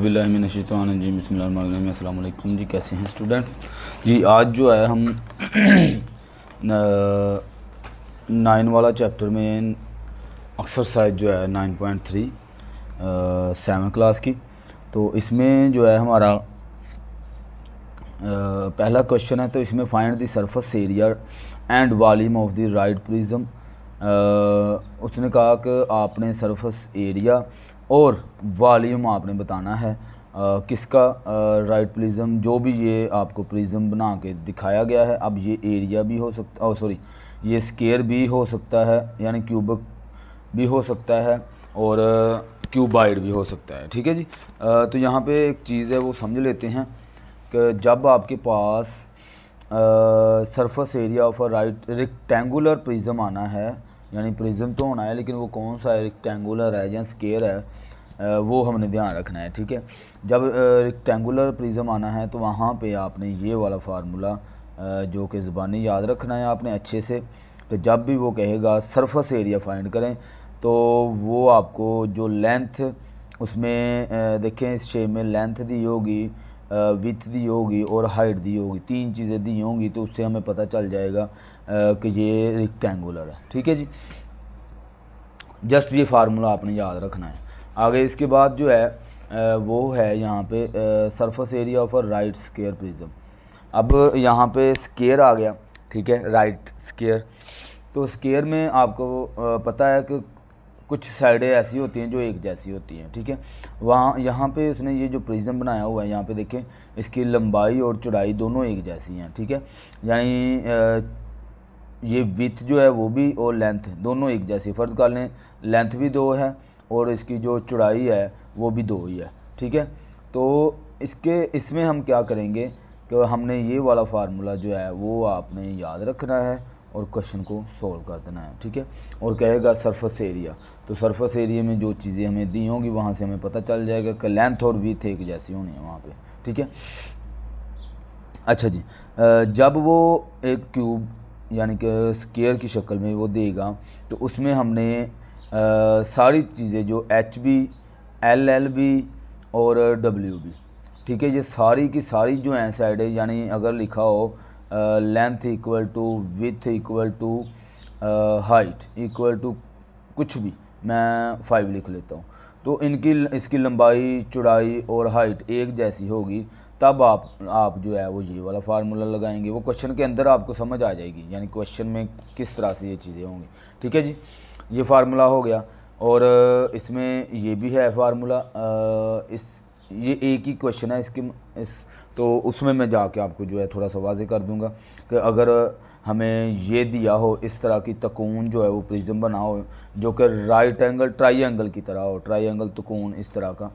बिस्मिल्लाहिर्रहमानिर्रहीम बिस्मिल्लाहिर्रहमानिर्रहीम। अस्सलाम वालेकुम जी, कैसे हैं स्टूडेंट जी। आज जो है हम 9 वाला चैप्टर में एक्सरसाइज जो है 9.3 7 क्लास की, तो इसमें जो है हमारा पहला क्वेश्चन है। तो इसमें find the surface area and volume of the right prism. उसने कहा कि आपने सरफेस एरिया और वॉल्यूम आपने बताना है किसका, राइट प्रिज्म, जो भी ये आपको प्रिज्म बना के दिखाया गया है। अब ये एरिया भी हो सकता, सॉरी ये स्केयर भी हो सकता है, यानी क्यूबिक भी हो सकता है और क्यूबाइड भी हो सकता है। ठीक है जी। तो यहाँ पे एक चीज़ है वो समझ लेते हैं कि जब आपके पास surface area of a right rectangular prism आना है, यानी प्रिज्म तो होना है लेकिन वो कौन सा है, रेक्टेंगुलर है या स्केयर है, वो हमने ध्यान रखना है। ठीक है। जब रेक्टेंगुलर प्रिज्म आना है तो वहाँ पे आपने ये वाला फार्मूला जो कि ज़बानी याद रखना है आपने अच्छे से। तो जब भी वो कहेगा सरफेस एरिया फाइंड करें तो वो आपको जो लेंथ उसमें देखें इस शेप में लेंथ दी होगी, विथ दी होगी और हाइट दी होगी, तीन चीज़ें दी होंगी, तो उससे हमें पता चल जाएगा कि ये रेक्टेंगुलर है। ठीक है जी। जस्ट ये फार्मूला आपने याद रखना है। आगे इसके बाद जो है वो है यहाँ पे surface area of a right square prism. अब यहाँ पे स्केयर आ गया, ठीक है, राइट स्केयर। तो स्केयर में आपको पता है कि कुछ साइडें ऐसी होती हैं जो एक जैसी होती हैं। ठीक है। वहाँ यहाँ पे उसने ये जो प्रिज्म बनाया हुआ है, यहाँ पे देखें इसकी लंबाई और चौड़ाई दोनों एक जैसी हैं। ठीक है। यानी ये विथ जो है वो भी और लेंथ दोनों एक जैसी, फ़र्ज़ कर लें लेंथ भी 2 है और इसकी जो चौड़ाई है वो भी 2 ही है। ठीक है। तो इसमें हम क्या करेंगे कि हमने ये वाला फार्मूला जो है वो आपने याद रखना है और क्वेश्चन को सोल्व कर देना है। ठीक है। और कहेगा सरफेस एरिया, तो सरफेस एरिया में जो चीज़ें हमें दी होंगी वहाँ से हमें पता चल जाएगा कि लेंथ और विथ एक जैसी होनी है वहाँ पे। ठीक है। अच्छा जी। जब वो एक क्यूब यानी कि स्केयर की शक्ल में वो देगा तो उसमें हमने सारी चीज़ें जो एच बी, एल बी और डब्ल्यू बी, ठीक है, ये सारी की सारी जो हैं साइड है, यानी अगर लिखा हो length equal to width equal to height equal to कुछ भी, मैं 5 लिख लेता हूँ, तो इसकी लंबाई, चौड़ाई और हाइट एक जैसी होगी, तब आप जो है वो ये वाला फार्मूला लगाएंगे। वो क्वेश्चन के अंदर आपको समझ आ जाएगी, यानी क्वेश्चन में किस तरह से ये चीज़ें होंगी। ठीक है जी। ये फार्मूला हो गया और इसमें ये भी है फार्मूला। ये एक ही क्वेश्चन है तो उसमें मैं जाके आपको जो है थोड़ा सा वाज़ेह कर दूंगा कि अगर हमें ये दिया हो इस तरह की तकून जो है वो प्रिज्म बना हो जो कि राइट एंगल ट्राइंगल की तरह हो, ट्राइंगल तकून इस तरह का,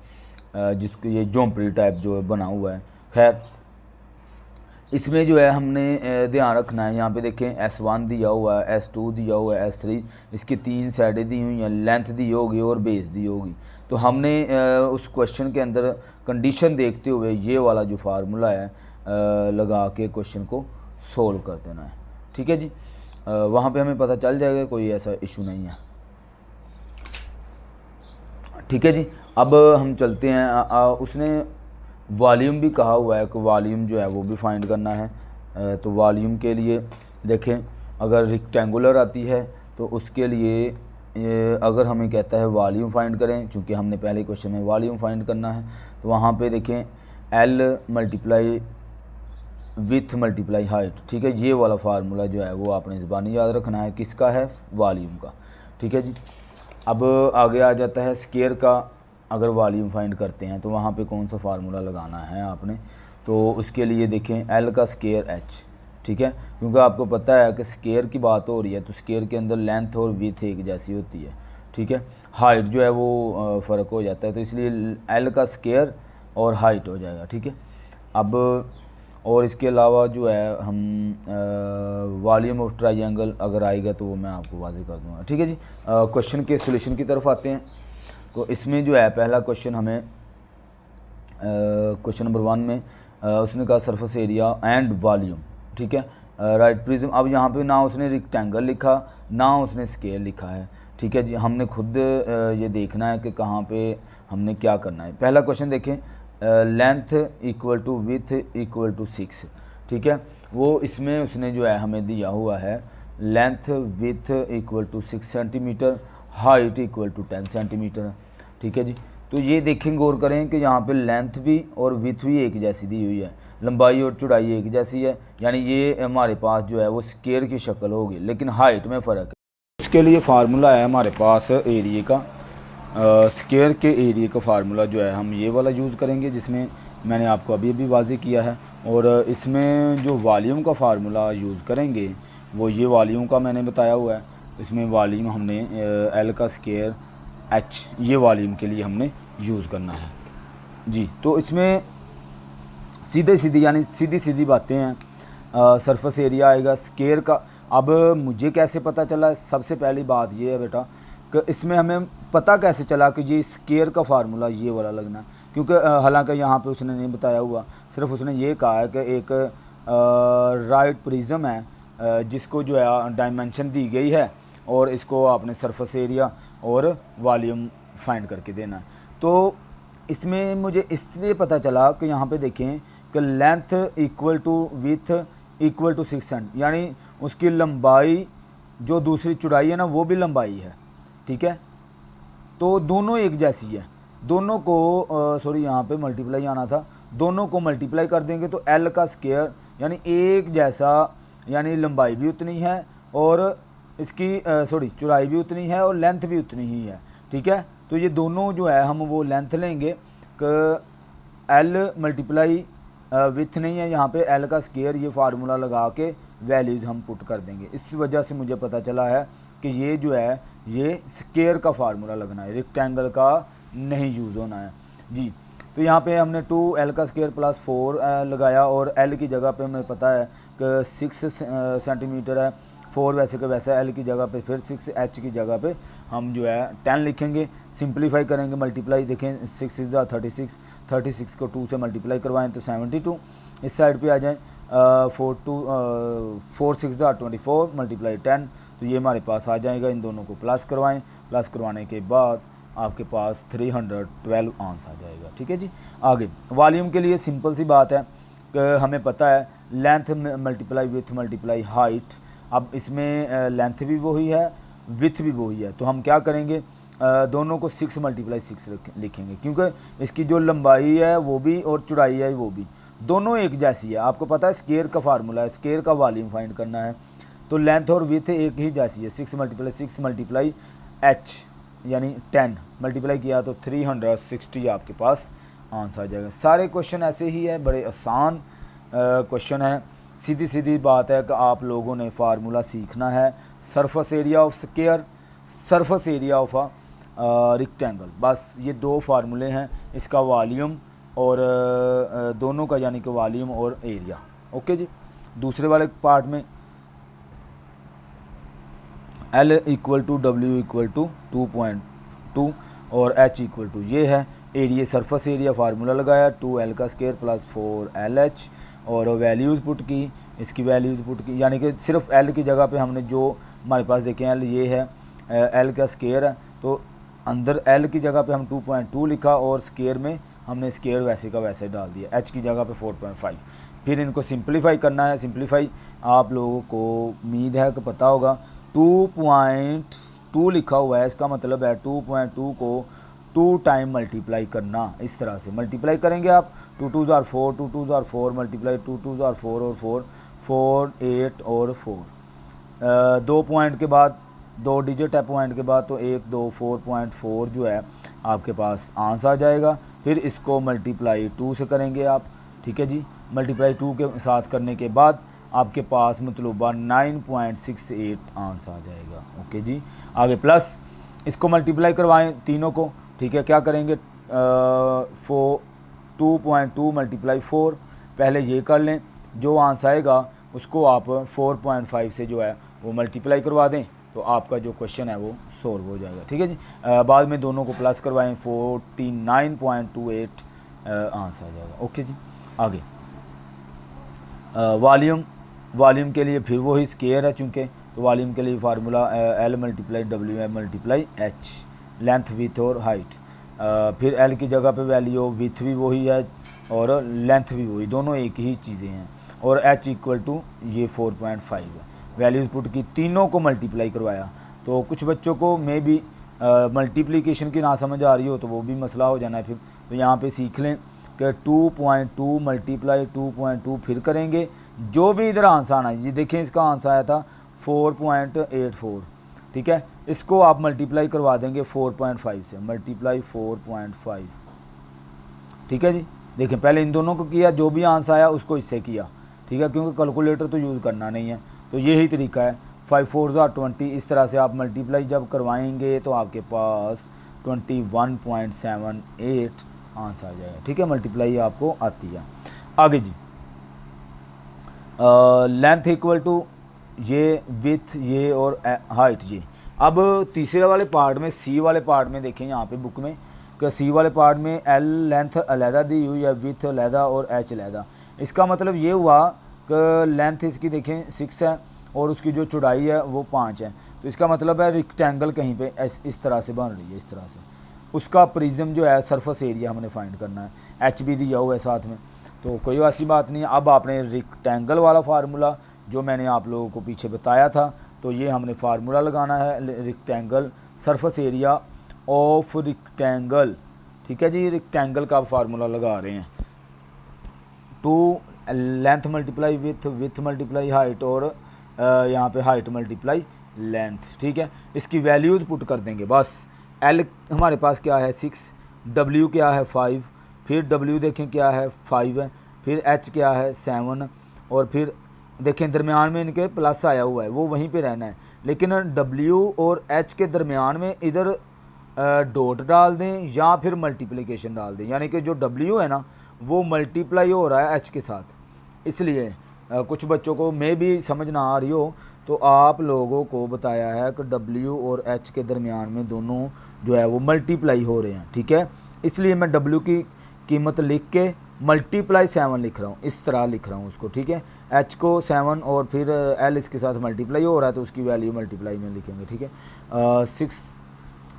जिसको ये जोम्परी टाइप जो है बना हुआ है। खैर इसमें जो है हमने ध्यान रखना है, यहाँ पे देखें S1 दिया हुआ है, S2 दिया हुआ है, S3, इसकी 3 साइडें दी हुई हैं, लेंथ दी होगी और बेस दी होगी। तो हमने उस क्वेश्चन के अंदर कंडीशन देखते हुए ये वाला जो फार्मूला है लगा के क्वेश्चन को सोल्व कर देना है। ठीक है जी। वहाँ पे हमें पता चल जाएगा, कोई ऐसा इशू नहीं है। ठीक है जी। अब हम चलते हैं, उसने वॉल्यूम भी कहा हुआ है कि वॉल्यूम जो है वो भी फाइंड करना है। तो वॉल्यूम के लिए देखें, अगर रेक्टेंगुलर आती है तो उसके लिए अगर हमें कहता है वॉल्यूम फाइंड करें, चूँकि हमने पहले क्वेश्चन में वॉल्यूम फाइंड करना है, तो वहाँ पे देखें L multiply with multiply height. ठीक है। ये वाला फार्मूला जो है वो आपने ज़बानी याद रखना है, किसका है, वॉल्यूम का। ठीक है जी। अब आगे आ जाता है स्केयर का। अगर वॉल्यूम फाइंड करते हैं तो वहाँ पे कौन सा फार्मूला लगाना है आपने, तो उसके लिए देखें L का स्केयर H। ठीक है। क्योंकि आपको पता है कि स्केयर की बात हो रही है तो स्केयर के अंदर लेंथ और विथ एक जैसी होती है। ठीक है। हाइट जो है वो फ़र्क हो जाता है, तो इसलिए L का स्केयर और हाइट हो जाएगा। ठीक है। अब और इसके अलावा जो है हम वॉल्यूम ऑफ ट्राइंगल अगर आएगा तो वो मैं आपको वाज़ेह कर दूँगा। ठीक है जी। क्वेश्चन के सोल्यूशन की तरफ आते हैं। तो इसमें जो है पहला क्वेश्चन हमें क्वेश्चन नंबर 1 में उसने कहा सरफेस एरिया एंड वॉल्यूम। ठीक है। Right prism. अब यहाँ पे ना उसने रेक्टेंगल लिखा ना उसने स्केयर लिखा है, ठीक है जी, हमने खुद ये देखना है कि कहाँ पे हमने क्या करना है। पहला क्वेश्चन देखें, length equal to width equal to 6, ठीक है। वो इसमें उसने जो है हमें दिया हुआ है length width equal to 6 centimetre, height equal to 10 centimetre, ठीक है जी। तो ये देखें, गौर करें कि यहाँ पे लेंथ भी और विथ भी एक जैसी दी हुई है, लंबाई और चौड़ाई एक जैसी है, यानी ये हमारे पास जो है वो स्क्वायर की शक्ल होगी, लेकिन हाइट में फ़र्क है। इसके लिए फार्मूला है हमारे पास एरिया का, स्क्वायर के एरिया का फार्मूला जो है हम ये वाला यूज़ करेंगे, जिसमें मैंने आपको अभी अभी वाज़े किया है। और इसमें जो वॉल्यूम का फार्मूला यूज़ करेंगे वो ये वॉल्यूम का मैंने बताया हुआ है। इसमें वॉल्यूम हमने एल का स्क्वायर एच, ये वॉल्यूम के लिए हमने यूज़ करना है जी। तो इसमें सीधे सीधी यानी सीधी सीधी बातें हैं। सरफेस एरिया आएगा स्क्वायर का। अब मुझे कैसे पता चला, सबसे पहली बात ये है बेटा कि इसमें हमें पता कैसे चला कि ये स्क्वायर का फार्मूला ये वाला लगना है, क्योंकि हालांकि यहाँ पे उसने नहीं बताया हुआ, सिर्फ उसने ये कहा है कि एक राइट प्रिज्म है जिसको जो है डायमेंशन दी गई है और इसको आपने सरफेस एरिया और वॉल्यूम फाइंड करके देना है। तो इसमें मुझे इसलिए पता चला कि यहाँ पे देखें कि length equal to width equal to 6 cent, यानी उसकी लंबाई जो दूसरी चौड़ाई है ना वो भी लंबाई है, ठीक है। तो दोनों एक जैसी है, दोनों को सॉरी यहाँ पे मल्टीप्लाई आना था, दोनों को मल्टीप्लाई कर देंगे तो एल का स्क्वायर यानी एक जैसा, यानी लंबाई भी उतनी है और इसकी सॉरी चौड़ाई भी उतनी है और लेंथ भी उतनी ही है, ठीक है। तो ये दोनों जो है हम वो लेंथ लेंगे कि एल मल्टीप्लाई विथ नहीं है यहाँ पे, एल का स्क्वायर, ये फार्मूला लगा के वैल्यूज़ हम पुट कर देंगे। इस वजह से मुझे पता चला है कि ये जो है ये स्क्वायर का फार्मूला लगना है, रेक्टेंगल का नहीं यूज़ होना है जी। तो यहाँ पे हमने 2l का स्क्वायर प्लस 4 लगाया और l की जगह पे हमें पता है कि 6 सेंटीमीटर है, 4 वैसे का वैसा, l की जगह पे फिर 6, h की जगह पे हम जो है 10 लिखेंगे, सिंप्लीफाई करेंगे, मल्टीप्लाई देखें 6 इज़ 36, 36 को 2 से मल्टीप्लाई करवाएं तो 72, इस साइड पे आ जाएं 4 6 24 मल्टीप्लाई 10, तो ये हमारे पास आ जाएगा। इन दोनों को प्लस करवाएं, प्लस करवाने के बाद आपके पास 312 आंसर आ जाएगा, ठीक है जी। आगे वॉल्यूम के लिए सिंपल सी बात है कि हमें पता है length multiply with multiply height. अब इसमें लेंथ भी वही है, विथ भी वही है, तो हम क्या करेंगे, दोनों को 6 मल्टीप्लाई 6 लिखेंगे, क्योंकि इसकी जो लंबाई है वो भी और चौड़ाई है वो भी दोनों एक जैसी है। आपको पता है स्क्वायर का फार्मूला है, स्क्वायर का वॉल्यूम फाइंड करना है, तो लेंथ और विथ एक ही जैसी है। 6 मल्टीप्लाई h यानी 10 मल्टीप्लाई किया तो 360 आपके पास आंसर आ जाएगा। सारे क्वेश्चन ऐसे ही है, बड़े आसान क्वेश्चन है, सीधी सीधी बात है कि आप लोगों ने फार्मूला सीखना है, surface area of square, surface area of rectangle, बस ये दो फार्मूले हैं, इसका वॉल्यूम और दोनों का यानी कि वॉल्यूम और एरिया। ओके जी। दूसरे वाले पार्ट में L equal to W equal to 2.2 और H इक्वल टू ये है एरिया, सरफेस एरिया फार्मूला लगाया 2L का स्क्वायर प्लस 4LH और वैल्यूज़ पुट की, इसकी वैल्यूज़ पुट की, यानी कि सिर्फ L की जगह पे हमने जो हमारे पास देखें L ये है, L का स्क्वायर है, तो अंदर L की जगह पे हम 2.2 लिखा और स्क्वायर में हमने स्क्वायर वैसे का वैसे डाल दिया, H की जगह पे 4.5। फिर इनको सिंप्लीफाई करना है, सिंप्लीफाई आप लोगों को उम्मीद है कि पता होगा। 2.2 लिखा हुआ है, इसका मतलब है 2.2 को 2 टाइम मल्टीप्लाई करना, इस तरह से मल्टीप्लाई करेंगे आप, 2 2 ज़ार 4, 2 2 ज़ार 4 मल्टीप्लाई 2 2 ज़ार 4 और 4 4 8 और 4, 2 पॉइंट के बाद 2 डिजिट है पॉइंट के बाद, तो 1 2 4.4 जो है आपके पास आंसर आ जाएगा। फिर इसको मल्टीप्लाई 2 से करेंगे आप, ठीक है जी। मल्टीप्लाई 2 के साथ करने के बाद आपके पास मतलूबा 9.68 आंसर आ जाएगा। ओके जी। आगे प्लस इसको मल्टीप्लाई करवाएं तीनों को, ठीक है। क्या करेंगे, 2.2 मल्टीप्लाई 4, पहले ये कर लें, जो आंसर आएगा उसको आप 4.5 से जो है वो मल्टीप्लाई करवा दें, तो आपका जो क्वेश्चन है वो सॉल्व हो जाएगा, ठीक है जी। बाद में दोनों को प्लस करवाएं, 49.28 आंसर आ जाएगा। ओके जी। आगे वॉल्यूम के लिए फिर वही स्क्वायर है चूँकि, तो वॉल्यूम के लिए formula L multiply W M multiply H, length width और हाइट। फिर एल की जगह पे वैल्यू विथ भी वही है और लेंथ भी वही, दोनों एक ही चीज़ें हैं। और एच इक्वल टू ये 4.5 है। वैल्यूज़ पुट की, तीनों को मल्टीप्लाई करवाया। तो कुछ बच्चों को मे भी मल्टीप्लिकेशन की ना समझ आ रही हो तो वो भी मसला हो जाना है फिर। तो यहाँ पे सीख लें कि 2.2 मल्टीप्लाई 2.2 फिर करेंगे, जो भी इधर आंसर आना है। ये देखें इसका आंसर आया था 4.84, ठीक है। इसको आप मल्टीप्लाई करवा देंगे 4.5 से, मल्टीप्लाई 4.5, ठीक है जी। देखें पहले इन दोनों को किया, जो भी आंसर आया उसको इससे किया, ठीक है, क्योंकि कैलकुलेटर तो यूज़ करना नहीं है। तो यही तरीका है, 5 4 20। इस तरह से आप मल्टीप्लाई जब करवाएंगे तो आपके पास 21.78 आंसर आ जाएगा, ठीक है। मल्टीप्लाई आपको आती है। आगे जी, लेंथ इक्वल टू ये विथ ये और हाइट ये। अब तीसरे वाले पार्ट में, सी वाले पार्ट में देखें यहाँ पे बुक में कि सी वाले पार्ट में एल लेंथ अलहदा दी हुई है, विथ अलहदा और एच अलहदा। इसका मतलब ये हुआ कि लेंथ इसकी देखें 6 है और उसकी जो चौड़ाई है वो 5 है। तो इसका मतलब है रेक्टेंगल कहीं पे इस तरह से बन रही है, इस तरह से। उसका प्रिज्म जो है सरफेस एरिया हमने फाइंड करना है, एच भी दिया हुआ है साथ में, तो कोई वैसी बात नहीं है। अब आपने रेक्टेंगल वाला फार्मूला जो मैंने आप लोगों को पीछे बताया था, तो ये हमने फार्मूला लगाना है, rectangle surface area of rectangle, ठीक है जी। रेक्टेंगल का फार्मूला लगा रहे हैं, 2 length multiply with multiply height और यहाँ पे हाइट मल्टीप्लाई लेंथ, ठीक है। इसकी वैल्यूज़ पुट कर देंगे बस। एल हमारे पास क्या है 6, डब्ल्यू क्या है 5, फिर डब्ल्यू देखें क्या है 5 है, फिर एच क्या है 7, और फिर देखें दरमियान में इनके प्लस आया हुआ है, वो वहीं पे रहना है। लेकिन डब्ल्यू और एच के दरमियान में इधर डॉट डाल दें या फिर मल्टीप्लिकेशन डाल दें, यानी कि जो डब्ल्यू है ना वो मल्टीप्लाई हो रहा है एच के साथ। इसलिए कुछ बच्चों को मे भी समझ ना आ रही हो, तो आप लोगों को बताया है कि डब्ल्यू और एच के दरमियान में दोनों जो है वो मल्टीप्लाई हो रहे हैं, ठीक है। इसलिए मैं डब्ल्यू की कीमत लिख के मल्टीप्लाई 7 लिख रहा हूँ, इस तरह लिख रहा हूँ उसको, ठीक है। एच को 7 और फिर एल इसके साथ मल्टीप्लाई हो रहा है तो उसकी वैल्यू मल्टीप्लाई में लिखेंगे, ठीक है। 6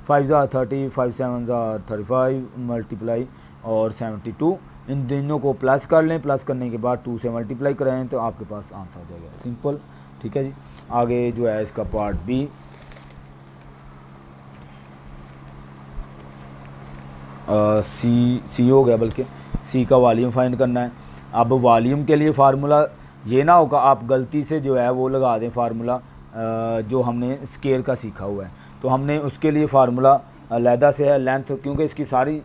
5 30, 5 7 35 मल्टीप्लाई और 72। इन दोनों को प्लस कर लें, प्लस करने के बाद 2 से मल्टीप्लाई करें तो आपके पास आंसर आ जाएगा, सिंपल, ठीक है जी। आगे जो है इसका पार्ट बी, सी हो गया, बल्कि सी का वॉल्यूम फाइंड करना है। अब वॉल्यूम के लिए फार्मूला ये ना होगा आप गलती से जो है वो लगा दें फार्मूला जो हमने स्केयर का सीखा हुआ है, तो हमने उसके लिए फार्मूला अलहदा से है लेंथ, क्योंकि इसकी सारी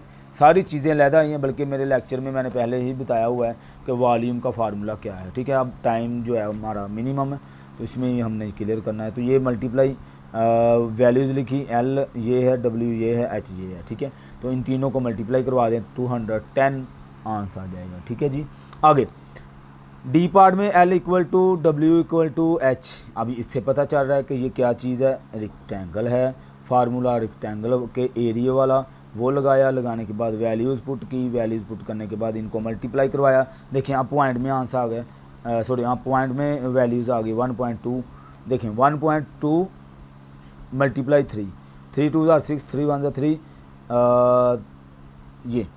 चीज़ें अलहदा ही हैं, बल्कि मेरे लेक्चर में मैंने पहले ही बताया हुआ है कि वॉल्यूम का फार्मूला क्या है, ठीक है। अब टाइम जो है हमारा मिनिमम है तो इसमें ही हमने क्लियर करना है। तो ये मल्टीप्लाई वैल्यूज़ लिखी, एल ये है, डब्ल्यू ये है, एच ये है, ठीक है। तो इन तीनों को मल्टीप्लाई करवा दें 210 आंसर आ जाएगा, ठीक है जी। आगे डी पार्ट में L equal to W equal to H. अभी इससे पता चल रहा है कि ये क्या चीज़ है, रेक्टेंगल है। फार्मूला रेक्टेंगल के एरिया वाला वो लगाया, लगाने के बाद वैल्यूज़ पुट की, वैल्यूज़ पुट करने के बाद इनको मल्टीप्लाई करवाया। देखिए आप पॉइंट में आंसर आ गए, सॉरी यहाँ पॉइंट में वैल्यूज़ आ गई 1.2। देखें 1.2 मल्टीप्लाई 3, 3 2 6, 3 1 3, ये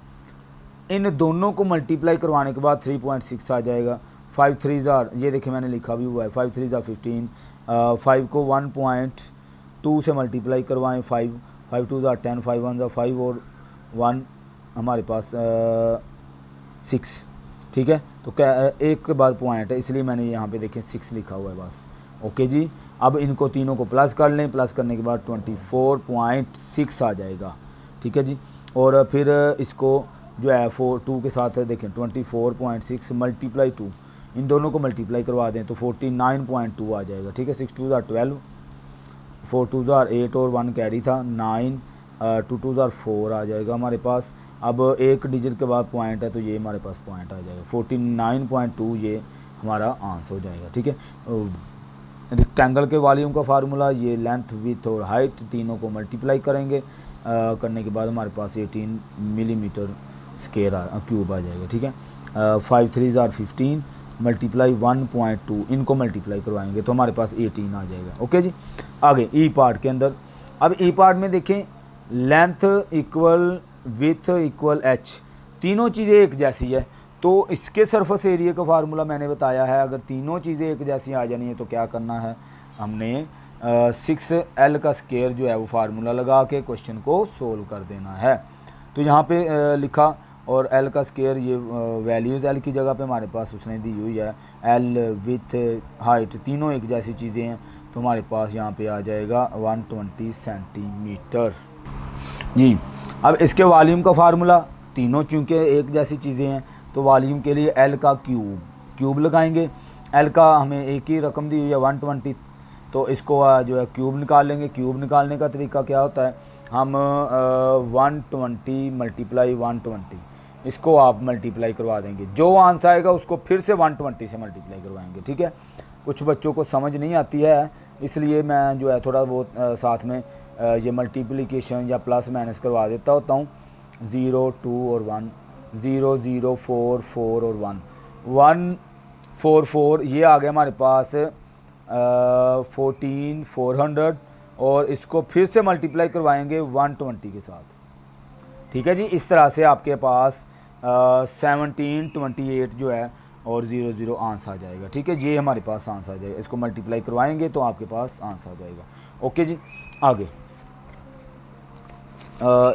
इन दोनों को मल्टीप्लाई करवाने के बाद 3.6 आ जाएगा। 5 3 ये देखिए मैंने लिखा भी हुआ है, 5 3 15। 5 को 1.2 से मल्टीप्लाई करवाएं, 5 2 10, 5 1 5 और 1 हमारे पास 6, ठीक है। तो क्या एक के बाद पॉइंट है, इसलिए मैंने यहाँ पे देखें 6 लिखा हुआ है बस, ओके जी। अब इनको तीनों को प्लस कर लें, प्लस करने के बाद 24.6 आ जाएगा, ठीक है जी। और फिर इसको जो है 2 के साथ देखें 24.6 मल्टीप्लाई 2, इन दोनों को मल्टीप्लाई करवा दें तो 49.2 आ जाएगा, ठीक है। 6 2 12, 4 2 8 और 1 कैरी था 9, 2 2 4 आ जाएगा हमारे पास। अब एक डिजिट के बाद पॉइंट है तो ये हमारे पास पॉइंट आ जाएगा 49.2, ये हमारा आंसर हो जाएगा, ठीक है। रेक्टेंगल के वॉल्यूम का फार्मूला ये लेंथ विथ और हाइट तीनों को मल्टीप्लाई करेंगे, करने के बाद हमारे पास 18 मिलीमीटर स्क्वायर क्यूब आ जाएगा, ठीक है। 5 3 15, मल्टीप्लाई 1.2, इनको मल्टीप्लाई करवाएंगे तो हमारे पास 18 आ जाएगा। ओके जी। आगे ई पार्ट के अंदर, अब ई पार्ट में देखें length equal with equal H, तीनों चीज़ें एक जैसी है तो इसके सरफेस एरिया का फार्मूला मैंने बताया है। अगर तीनों चीज़ें एक जैसी आ जानी है तो क्या करना है, हमने 6L का स्क्वायर जो है वो फार्मूला लगा के क्वेश्चन को सोल्व कर देना है। तो यहाँ पे लिखा और L का स्क्वायर, ये वैल्यूज़ L की जगह पे हमारे पास उसने दी हुई है, L विथ हाइट तीनों एक जैसी चीज़ें हैं तो हमारे पास यहाँ पे आ जाएगा 120 सेंटीमीटर जी। अब इसके वॉल्यूम का फार्मूला, तीनों चूँकि एक जैसी चीज़ें हैं तो वॉल्यूम के लिए L का क्यूब लगाएंगे। L का हमें एक ही रकम दी हुई है 120, तो इसको जो है क्यूब निकाल लेंगे। क्यूब निकालने का तरीका क्या होता है, हम 120 मल्टीप्लाई 120, इसको आप मल्टीप्लाई करवा देंगे, जो आंसर आएगा उसको फिर से 120 से मल्टीप्लाई करवाएंगे। ठीक है, कुछ बच्चों को समझ नहीं आती है इसलिए मैं जो है थोड़ा बहुत साथ में ये मल्टीप्लिकेशन या प्लस माइनस करवा देता होता हूँ। 0 2 और 1, 0 0 4 4 और 1 1 4 4, ये आ गया हमारे पास 14 400 और इसको फिर से मल्टीप्लाई करवाएंगे 120 के साथ। ठीक है जी, इस तरह से आपके पास 17 28 जो है और 0 0 आंसर आ जाएगा। ठीक है, ये हमारे पास आंसर आ जाएगा, इसको मल्टीप्लाई करवाएंगे तो आपके पास आंसर आ जाएगा। ओके जी। आगे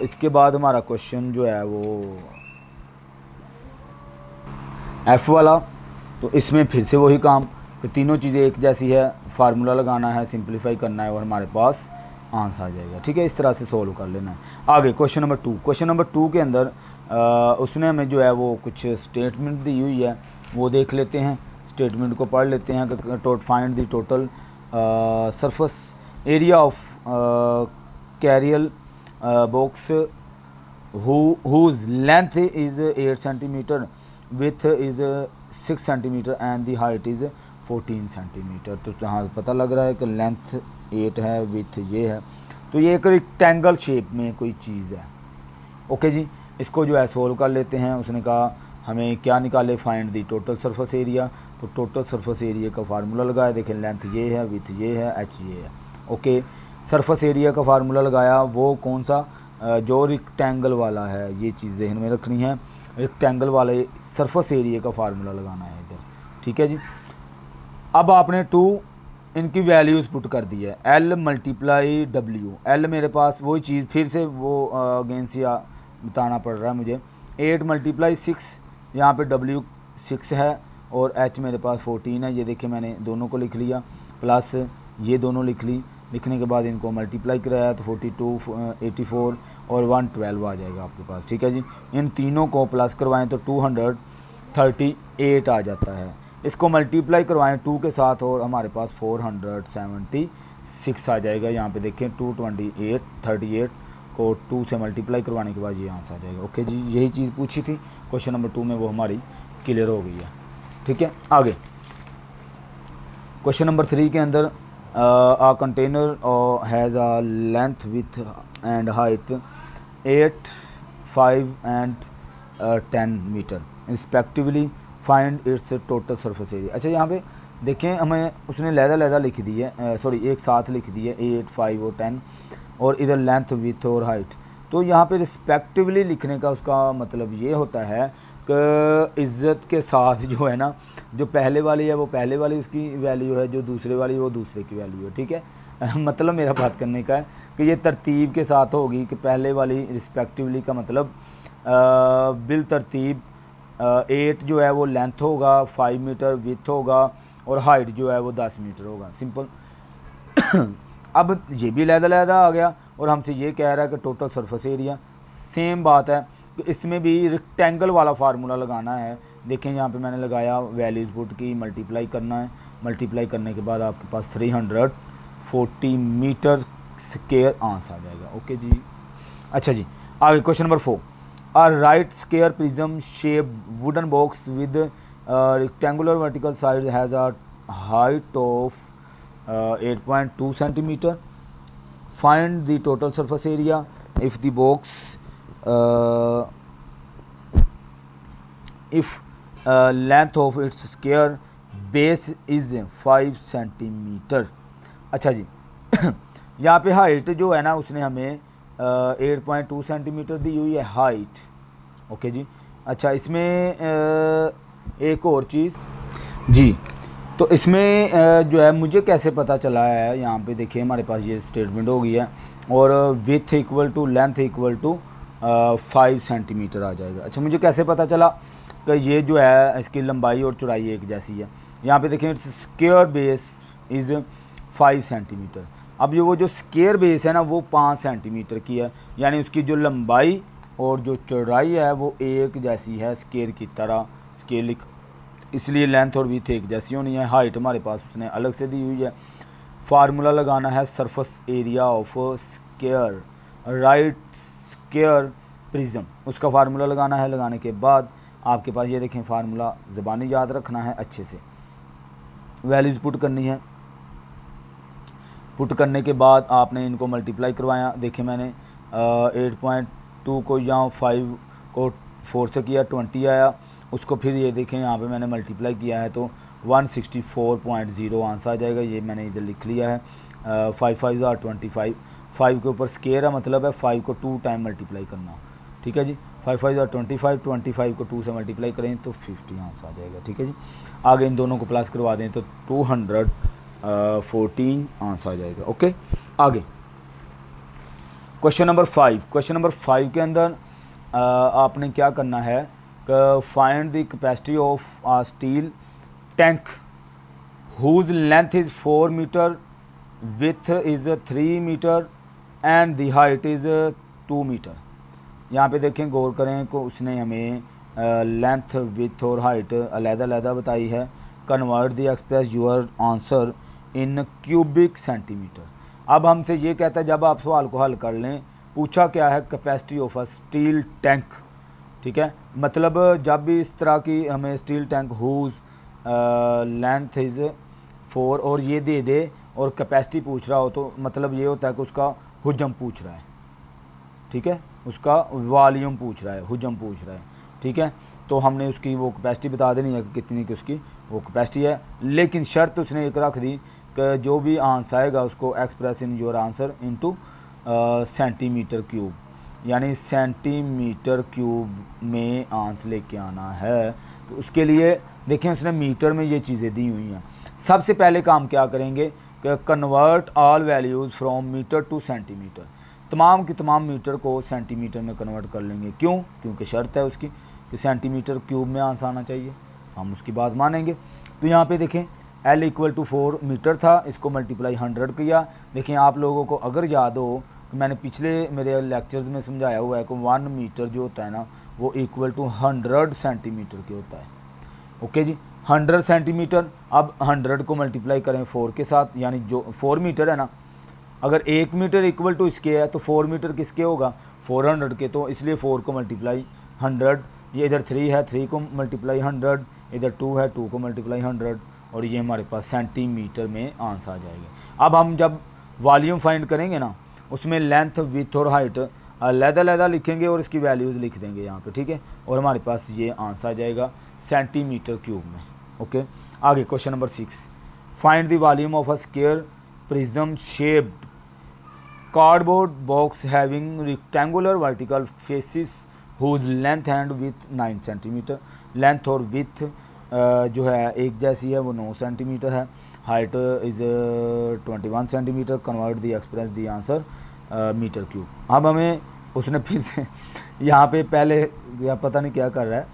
इसके बाद हमारा क्वेश्चन जो है वो F वाला, तो इसमें फिर से वही काम कि तीनों चीज़ें एक जैसी है, फार्मूला लगाना है, सिंप्लीफाई करना है और हमारे पास आंसर आ जाएगा। ठीक है, इस तरह से सोल्व कर लेना है। आगे क्वेश्चन नंबर 2, क्वेश्चन नंबर 2 के अंदर उसने हमें जो है वो कुछ स्टेटमेंट दी हुई है, वो देख लेते हैं। स्टेटमेंट को पढ़ लेते हैं कि find the total surface area of carrier box whose length is 8 cm, width is 6 cm and the height is 14 cm। तो यहाँ पता लग रहा है कि लेंथ 8 है, विथ ये है, तो ये एक रेक्टेंगल शेप में कोई चीज़ है। ओके जी, इसको जो है सोल्व कर लेते हैं। उसने कहा हमें क्या निकाले, find the total surface area, तो टोटल सरफेस एरिया का फार्मूला लगाया। देखें लेंथ ये है, विथ ये है, एच ये है। ओके, सरफेस एरिया का फार्मूला लगाया, वो कौन सा, जो रेक्टेंगल वाला है, ये चीज़ जहन में रखनी है। रेक्टेंगल वाले सरफेस एरिया का फार्मूला लगाना है इधर। ठीक है जी। अब आपने 2 इनकी वैल्यूज़ पुट कर दी है, L मल्टीप्लाई W। L मेरे पास वही चीज़, फिर से वो अगेन से बताना पड़ रहा है मुझे। 8 मल्टीप्लाई 6, यहाँ पे W 6 है और H मेरे पास 14 है। ये देखिए मैंने दोनों को लिख लिया, प्लस ये दोनों लिख ली। लिखने के बाद इनको मल्टीप्लाई कराया तो 42 84 और 112 आ जाएगा आपके पास। ठीक है जी, इन तीनों को प्लस करवाएं तो 238 आ जाता है। इसको मल्टीप्लाई करवाएं 2 के साथ और हमारे पास 476 आ जाएगा। यहाँ पे देखें 228 38 को 2 से मल्टीप्लाई करवाने के बाद ये आंसर आ जाएगा। ओके जी, यही चीज़ पूछी थी क्वेश्चन नंबर 2 में, वो हमारी क्लियर हो गई है। ठीक है, आगे क्वेश्चन नंबर 3 के अंदर a container has a length, width and height 8 5 and 10 metre respectively, find its total surface area। अच्छा, यहाँ पे देखें हमें उसने लहदा लिख दी है, सॉरी एक साथ लिख दी है 8 5 और 10, और इधर लेंथ विथ और हाइट। तो यहाँ पे रिस्पेक्टिवली लिखने का उसका मतलब ये होता है कि इज़्ज़त के साथ जो है ना, जो पहले वाली है वो पहले वाली उसकी वैल्यू है, जो दूसरे वाली वो दूसरे की वैल्यू है। ठीक है, मतलब मेरा बात करने का है कि ये तरतीब के साथ होगी कि पहले वाली रिस्पेक्टिवली का मतलब बिल तरतीब 8 जो है वो लेंथ होगा, 5 मीटर विथ होगा और हाइट जो है वो 10 मीटर होगा। सिंपल। अब ये भी लहदा आ गया और हमसे ये कह रहा है कि टोटल सरफेस एरिया। सेम बात है कि इसमें भी रेक्टेंगल वाला फार्मूला लगाना है। देखें यहाँ पे मैंने लगाया, वैल्यूज़ पुट की, मल्टीप्लाई करना है। मल्टीप्लाई करने के बाद आपके पास 340 मीटर स्क्वायर आंसर आ जाएगा। ओके जी, अच्छा जी, आगे question number 4, a right square prism shaped wooden box with rectangular vertical sides has a height of 8.2 centimeter. Find the total surface area if the box if length of its square base is 5 centimetre. अच्छा जी यहाँ पे height जो है ना उसने हमें 8.2 centimetre दी हुई है हाइट। ओके जी। अच्छा इसमें एक और चीज़ जी, तो इसमें जो है मुझे कैसे पता चला है, यहाँ पे देखिए हमारे पास ये स्टेटमेंट हो गई है और with equal to length equal to 5 centimetre आ जाएगा। अच्छा मुझे कैसे पता चला कि ये जो है इसकी लंबाई और चौड़ाई एक जैसी है। यहाँ पे देखें its square base is 5 centimetre. अब ये वो जो स्क्वायर बेस है ना वो 5 सेंटीमीटर की है, यानी उसकी जो लंबाई और जो चौड़ाई है वो एक जैसी है स्क्वायर की तरह, स्केल, इसलिए लेंथ और विड्थ एक जैसी होनी है। हाइट हमारे पास उसने अलग से दी हुई है। फार्मूला लगाना है surface area of square right square prism, उसका फार्मूला लगाना है। लगाने के बाद आपके पास ये देखें फार्मूला ज़बानी याद रखना है, अच्छे से वैल्यूज़ पुट करनी है। पुट करने के बाद आपने इनको मल्टीप्लाई करवाया। देखिए मैंने 8.2 को यहाँ 5 को 4 से किया 20 आया, उसको फिर ये देखें यहाँ पे मैंने मल्टीप्लाई किया है तो 164.0 आंसर आ जाएगा। ये मैंने इधर लिख लिया है। 5 5 25, 5 के ऊपर स्केयर है, मतलब है 5 को 2 टाइम मल्टीप्लाई करना। ठीक है जी। 5 5 25, 25 को 2 से मल्टीप्लाई करें तो 50 आंसर आ जाएगा। ठीक है जी। आगे इन दोनों को प्लस करवा दें तो 214 आंसर आ जाएगा। ओके आगे क्वेश्चन नंबर 5। क्वेश्चन नंबर 5 के अंदर आपने क्या करना है, find the capacity of a steel tank whose length is 4 metre, width is 3 metre and the height is 2 metre. यहाँ पे देखें गौर करें को उसने हमें लेंथ विथ और हाइट अलग-अलग बताई है। Convert the express your answer in cubic centimetre. अब हमसे ये कहता है जब आप सवाल को हल कर लें, पूछा क्या है capacity of a steel tank. ठीक है, मतलब जब भी इस तरह की हमें steel tank whose length is 4 और ये दे दे और कैपेसिटी पूछ रहा हो तो मतलब ये होता है कि उसका हुजम पूछ रहा है। ठीक है, उसका वॉल्यूम पूछ रहा है, हुजम पूछ रहा है। ठीक है, तो हमने उसकी वो कैपेसिटी बता देनी है कि कितनी की उसकी वो कैपेसिटी है। लेकिन शर्त उसने एक रख दी कि जो भी आंसर आएगा उसको express in your answer into centimetre cube, यानी सेंटीमीटर क्यूब में आंसर लेके आना है। तो उसके लिए देखें उसने मीटर में ये चीज़ें दी हुई हैं। सबसे पहले काम क्या करेंगे कि convert all values from metre to centimetre, तमाम की तमाम मीटर को सेंटीमीटर में कन्वर्ट कर लेंगे। क्यों? क्योंकि शर्त है उसकी कि सेंटीमीटर क्यूब में आंसर आना चाहिए, हम उसकी बात मानेंगे। तो यहाँ पे देखें L इक्वल टू 4 मीटर था, इसको मल्टीप्लाई 100 किया। देखें आप लोगों को अगर याद हो कि मैंने पिछले मेरे लेक्चर्स में समझाया हुआ है कि 1 मीटर जो होता है ना वो इक्वल टू 100 सेंटीमीटर के होता है। ओके जी, 100 सेंटीमीटर। अब 100 को मल्टीप्लाई करें 4 के साथ, यानी जो 4 मीटर है ना, अगर 1 मीटर इक्वल टू इसके है तो 4 मीटर किसके होगा, 400 के। तो इसलिए 4 को मल्टीप्लाई 100, ये इधर 3 है 3 को मल्टीप्लाई 100, इधर 2 है 2 को मल्टीप्लाई 100 और ये हमारे पास सेंटीमीटर में आंसर आ जाएगा। अब हम जब वॉल्यूम फाइंड करेंगे ना उसमें लेंथ विथ और हाइट अलग-अलग लिखेंगे और इसकी वैल्यूज़ लिख देंगे यहाँ पे। ठीक है, और हमारे पास ये आंसर आ जाएगा सेंटीमीटर क्यूब में। ओके आगे question number 6। Find the volume of a square prism shaped cardboard box having rectangular vertical faces whose length and width 9 centimetre. Length और विथ जो है एक जैसी है, वो 9 सेंटीमीटर है। Height is 21 centimetre. Convert the express the answer metre cube. अब हमें उसने फिर से यहाँ पे पहले या पता नहीं क्या कर रहा है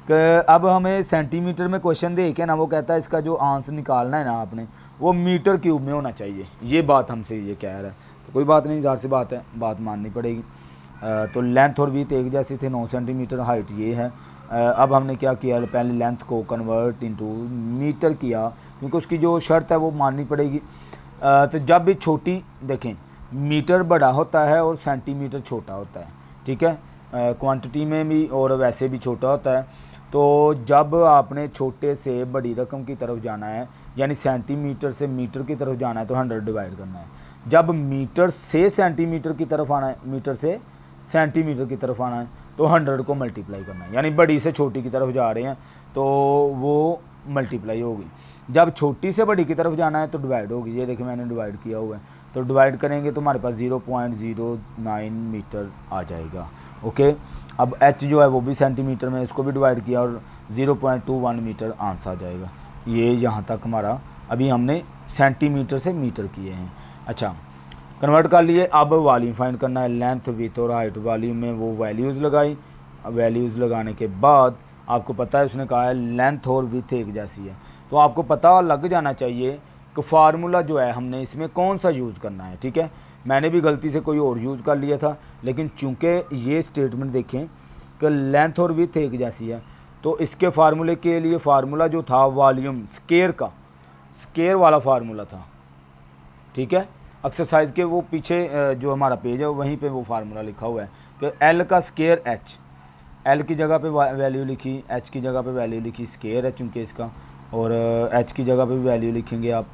कि अब हमें सेंटीमीटर में क्वेश्चन दे के ना वो कहता है इसका जो आंसर निकालना है ना आपने वो मीटर क्यूब में होना चाहिए। ये बात हमसे ये कह रहा है, तो कोई बात नहीं, ज़ाहिर सी बात है, बात माननी पड़ेगी। तो लेंथ और विथ एक जैसी थे, 9 सेंटीमीटर। हाइट ये है। अब हमने क्या किया, पहले लेंथ को कन्वर्ट इनटू मीटर किया क्योंकि उसकी जो शर्त है वो माननी पड़ेगी। तो जब भी छोटी देखें मीटर बड़ा होता है और सेंटीमीटर छोटा होता है। ठीक है, क्वांटिटी में भी और वैसे भी छोटा होता है। तो जब आपने छोटे से बड़ी रकम की तरफ जाना है, यानी सेंटीमीटर से मीटर की तरफ जाना है तो 100 डिवाइड करना है। जब मीटर से सेंटीमीटर की तरफ आना है, मीटर से सेंटीमीटर की तरफ आना है तो 100 को मल्टीप्लाई करना है, यानी बड़ी से छोटी की तरफ जा रहे हैं तो वो मल्टीप्लाई होगी। जब छोटी से बड़ी की तरफ जाना है तो डिवाइड होगी। ये देखिए मैंने डिवाइड किया हुआ है, तो डिवाइड करेंगे तो हमारे पास 0.09 मीटर आ जाएगा। ओके, अब h जो है वो भी सेंटीमीटर में, इसको भी डिवाइड किया और 0.21 मीटर आंसर आ जाएगा। ये यहाँ तक हमारा अभी हमने सेंटीमीटर से मीटर किए हैं। अच्छा, कन्वर्ट कर लिए। अब वॉल्यूम फाइंड करना है, लेंथ विथ और हाइट। वॉल्यूम में वो वैल्यूज़ लगाई, वैल्यूज़ लगाने के बाद आपको पता है उसने कहा है लेंथ और विथ एक जैसी है, तो आपको पता लग जाना चाहिए कि फार्मूला जो है हमने इसमें कौन सा यूज़ करना है। ठीक है, मैंने भी गलती से कोई और यूज़ कर लिया था, लेकिन चूंकि ये स्टेटमेंट देखें कि लेंथ और विथ एक जैसी है, तो इसके फार्मूले के लिए फार्मूला जो था वॉल्यूम स्केयर का, स्केयर वाला फार्मूला था। ठीक है, एक्सरसाइज के वो पीछे जो हमारा पेज है वहीं पे वो फार्मूला लिखा हुआ है कि एल का स्केयर एच, एल की जगह पे वैल्यू लिखी, एच की जगह पे वैल्यू लिखी, स्केयर है चूँकि इसका, और एच की जगह पे भी वैल्यू लिखेंगे आप,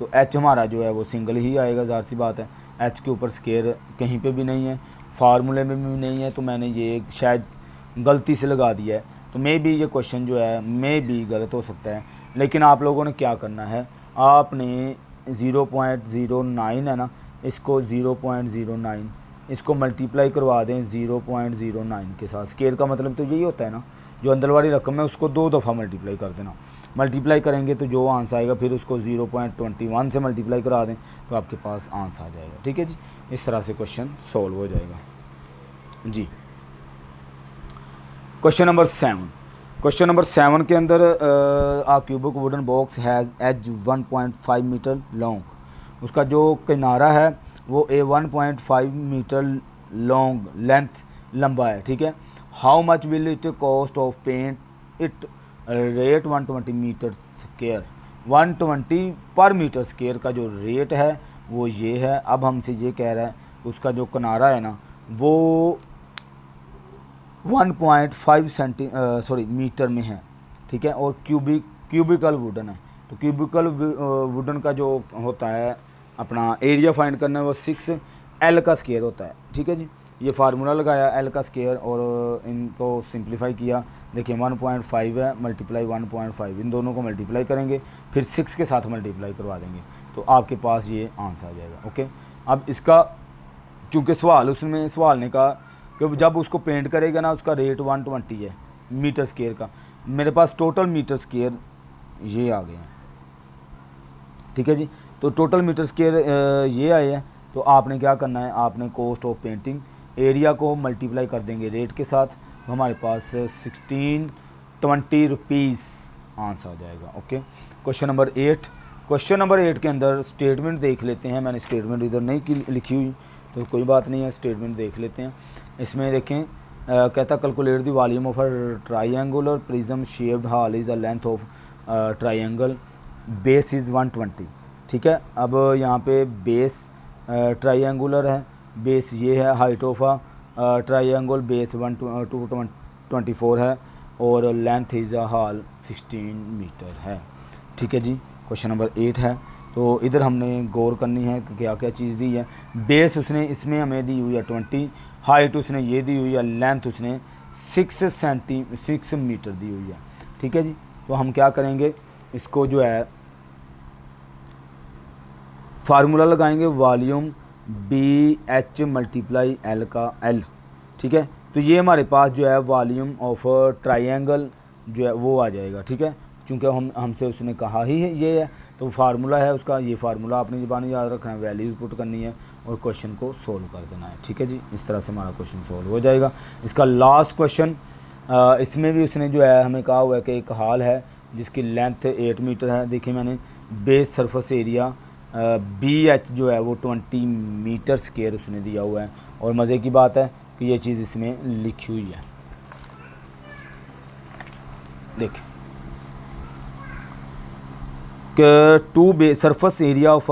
तो एच हमारा जो है वो सिंगल ही आएगा, ज़ाहिर सी बात है। एच के ऊपर स्केयर कहीं पे भी नहीं है, फार्मूले में भी नहीं है, तो मैंने ये शायद गलती से लगा दिया है, तो मे भी ये क्वेश्चन जो है मे भी गलत हो सकता है। लेकिन आप लोगों ने क्या करना है, आपने 0.09 है ना, इसको 0.09 इसको मल्टीप्लाई करवा दें 0.09 के साथ। स्केयर का मतलब तो यही होता है ना, जो अंदर वाली रकम है उसको 2 दफ़ा मल्टीप्लाई कर देना। मल्टीप्लाई करेंगे तो जो आंसर आएगा फिर उसको 0.21 से मल्टीप्लाई करा दें तो आपके पास आंसर आ जाएगा। ठीक है जी, इस तरह से क्वेश्चन सॉल्व हो जाएगा जी। Question number 7। क्वेश्चन नंबर 7 के अंदर a cubic wooden box has edge 1.5 metre long. उसका जो किनारा है वो 1.5 मीटर लॉन्ग लेंथ लंबा है। ठीक है, how much will it cost of paint it rate 120 metre square. 120 पर मीटर स्क्वायर का जो रेट है वो ये है। अब हमसे ये कह रहा है उसका जो किनारा है ना वो 1.5 मीटर में है। ठीक है, और क्यूबिकल वुडन है, तो क्यूबिकल वुडन का जो होता है अपना एरिया फाइंड करना है वो 6L का स्क्वायर होता है। ठीक है जी, ये फार्मूला लगाया L का स्क्वायर और इनको सिंप्लीफाई किया। देखिए 1.5 है मल्टीप्लाई 1.5, इन दोनों को मल्टीप्लाई करेंगे फिर 6 के साथ मल्टीप्लाई करवा देंगे तो आपके पास ये आंसर आ जाएगा। ओके, अब इसका चूँकि उसमें सवाल ने कहा कि जब उसको पेंट करेगा ना उसका रेट 120 है मीटर स्क्वायर का, मेरे पास टोटल मीटर स्क्वायर ये आ गए हैं। ठीक है जी, तो टोटल मीटर स्क्वायर ये आए हैं, तो आपने क्या करना है, आपने कॉस्ट ऑफ पेंटिंग एरिया को मल्टीप्लाई कर देंगे रेट के साथ, तो हमारे पास 1620 रुपीज़ आंसर आ जाएगा। Okay, question number 8। Question number 8 के अंदर स्टेटमेंट देख लेते हैं। मैंने स्टेटमेंट इधर नहीं लिखी हुई तो कोई बात नहीं है, स्टेटमेंट देख लेते हैं। इसमें देखें कहता calculate the volume of a triangular prism shaped hall is the length of triangle base is 120। ठीक है, अब यहाँ पे बेस ट्राइंगुलर है, बेस ये है, हाइट ऑफ ट्राइंगल बेस 124 है और length is a hall 16 metre है। ठीक है जी, क्वेश्चन नंबर 8 है। तो इधर हमने गौर करनी है कि क्या क्या चीज़ दी है। बेस उसने इसमें हमें दी हुई है 20, हाइट उसने ये दी हुई है, लेंथ उसने 6 मीटर दी हुई है। ठीक है जी, तो हम क्या करेंगे, इसको जो है फार्मूला लगाएंगे वॉल्यूम BH मल्टीप्लाई L का L। ठीक है, तो ये हमारे पास जो है वॉल्यूम ऑफ ट्राइंगल जो है वो आ जाएगा। ठीक है, चूँकि हमसे उसने कहा ही है ये है, तो फार्मूला है उसका, ये फार्मूला आपने ज़बानी याद रखना है, वैल्यूज़ पुट करनी है और क्वेश्चन को सोल्व कर देना है। ठीक है जी, इस तरह से हमारा क्वेश्चन सोल्व हो जाएगा। इसका लास्ट क्वेश्चन, इसमें भी उसने जो है हमें कहा हुआ है कि एक हॉल है जिसकी लेंथ 8 मीटर है। देखिए मैंने बेस सरफेस एरिया BH जो है वो 20 मीटर स्क्वायर उसने दिया हुआ है, और मज़े की बात है कि ये चीज़ इसमें लिखी हुई है। देखिए कि surface area of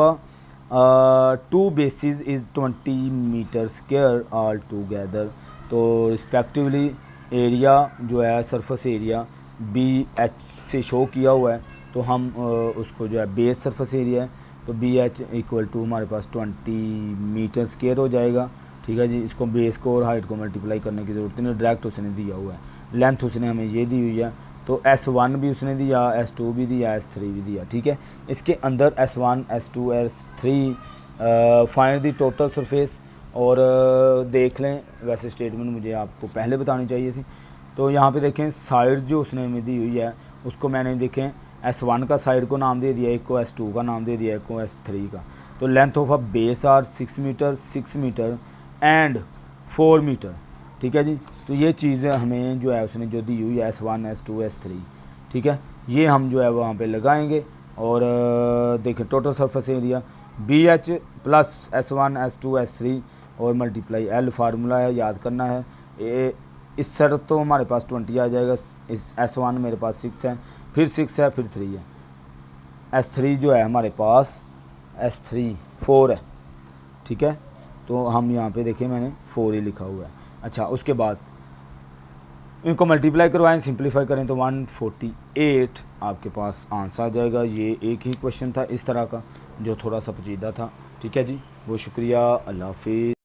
two bases is 20 metre square all together. तो रिस्पेक्टिवली एरिया जो है सरफेस एरिया BH से शो किया हुआ है, तो हम उसको जो है बेस सरफेस एरिया है तो BH इक्वल टू हमारे पास 20 मीटर स्क्वायर हो जाएगा। ठीक है जी, इसको बेस को और हाइट को मल्टीप्लाई करने की ज़रूरत नहीं, डायरेक्ट उसने दिया हुआ है। लेंथ उसने हमें ये दी हुई है, तो S1 भी उसने दिया, S2 भी दिया, S3 भी दिया, ठीक है। इसके अंदर S1 S2 S3 find the total surface, और देख लें, वैसे स्टेटमेंट मुझे आपको पहले बतानी चाहिए थी। तो यहाँ पे देखें साइड जो उसने हमें दी हुई है उसको मैंने देखें S1 का साइड को नाम दे दिया, एक को S2 का नाम दे दिया, एक को S3 का। तो length of a base are 6 metre 6 metre and 4 metre, ठीक है जी। तो ये चीज़ हमें जो है उसने जो दी हुई है S1 S2 S3, ठीक है, ये हम जो है वहाँ पे लगाएंगे। और देखें total surface area BH plus S1 S2 S3 और मल्टीप्लाई L फार्मूला है, याद करना है। इस शर्त तो हमारे पास 20 आ जाएगा, इस S1 मेरे पास 6 है, फिर 6 है, फिर 3 है। S3 जो है हमारे पास S3 4 है, ठीक है। तो हम यहाँ पे देखें मैंने 4 ही लिखा हुआ है। अच्छा, उसके बाद इनको मल्टीप्लाई करवाएं, सिंप्लीफाई करें तो 148 आपके पास आंसर आ जाएगा। ये एक ही क्वेश्चन था इस तरह का जो थोड़ा सा पेचीदा था, ठीक है जी। बहुत शुक्रिया, अल्लाह हाफिज़।